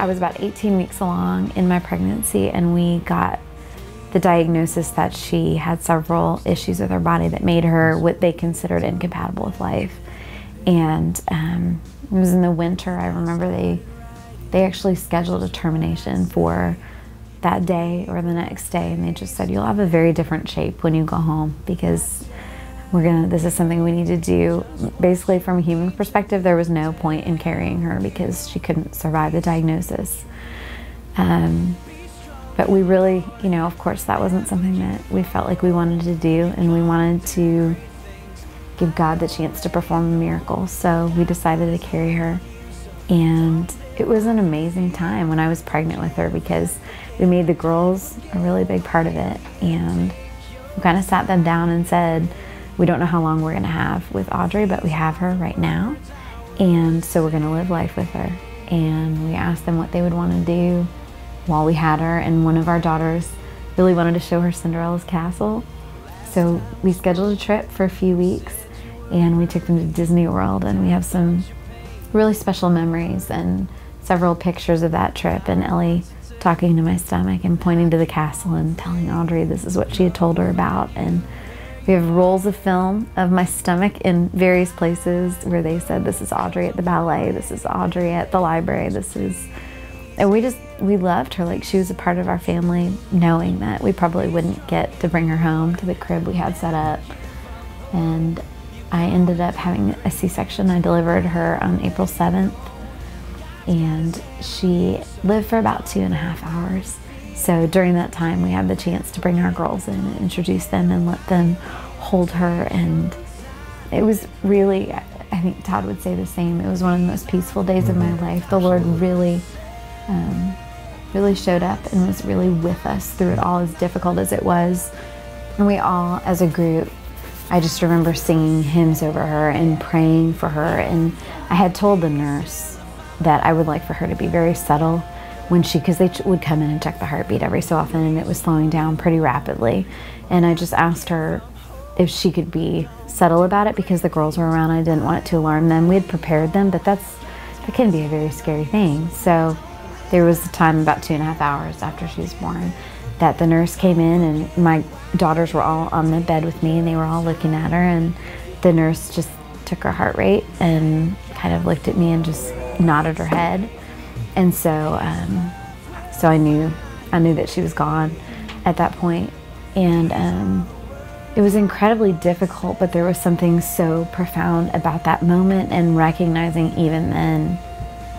was about 18 weeks along in my pregnancy, and we got the diagnosis that she had several issues with her body that made her what they considered incompatible with life. And it was in the winter. I remember they actually scheduled a termination for that day or the next day, and they just said, you'll have a very different shape when you go home, because this is something we need to do. Basically, from a human perspective, there was no point in carrying her because she couldn't survive the diagnosis. But we really, of course, that wasn't something that we felt like we wanted to do, and we wanted to give God the chance to perform a miracle. So we decided to carry her, and it was an amazing time when I was pregnant with her, because we made the girls a really big part of it, and we kind of sat them down and said, we don't know how long we're going to have with Audrey, but we have her right now, and so we're going to live life with her. And we asked them what they would want to do while we had her, and one of our daughters really wanted to show her Cinderella's castle. So we scheduled a trip for a few weeks, and we took them to Disney World, and we have some really special memories and several pictures of that trip, and Ellie talking to my stomach and pointing to the castle and telling Audrey this is what she had told her about. And we have rolls of film of my stomach in various places where they said, this is Audrey at the ballet, this is Audrey at the library, and we loved her like she was a part of our family, knowing that we probably wouldn't get to bring her home to the crib we had set up. And I ended up having a C-section. I delivered her on April 7th, and she lived for about 2.5 hours. So during that time, we had the chance to bring our girls in and introduce them and let them hold her. And it was really, I think Todd would say the same, it was one of the most peaceful days of my life. The Lord really showed up and was really with us through it all, as difficult as it was. And we all, as a group, I just remember singing hymns over her and praying for her. And I had told the nurse that I would like for her to be very subtle because they would come in and check the heartbeat every so often, and it was slowing down pretty rapidly. And I just asked her if she could be subtle about it, because the girls were around. I didn't want it to alarm them. We had prepared them, but that can be a very scary thing. So there was a time about 2.5 hours after she was born that the nurse came in, and my daughters were all on the bed with me, and they were all looking at her, and the nurse just took her heart rate and kind of looked at me and just nodded her head. And so I knew that she was gone at that point. And it was incredibly difficult, but there was something so profound about that moment, and recognizing even then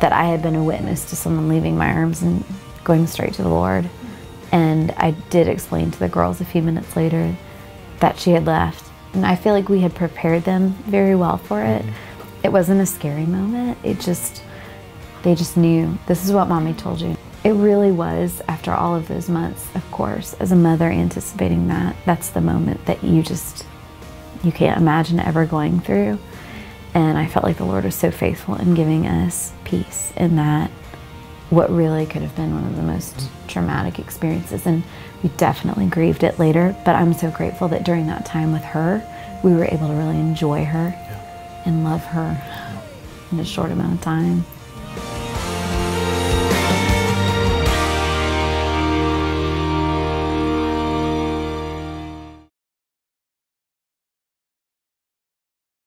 that I had been a witness to someone leaving my arms and going straight to the Lord. And I did explain to the girls a few minutes later that she had left. And I feel like we had prepared them very well for it. It wasn't a scary moment. They just knew, this is what Mommy told you. It really was, after all of those months, of course, as a mother anticipating that, that's the moment that you can't imagine ever going through. And I felt like the Lord was so faithful in giving us peace in that, what really could have been one of the most traumatic experiences. And we definitely grieved it later, but I'm so grateful that during that time with her, we were able to really enjoy her and love her in a short amount of time.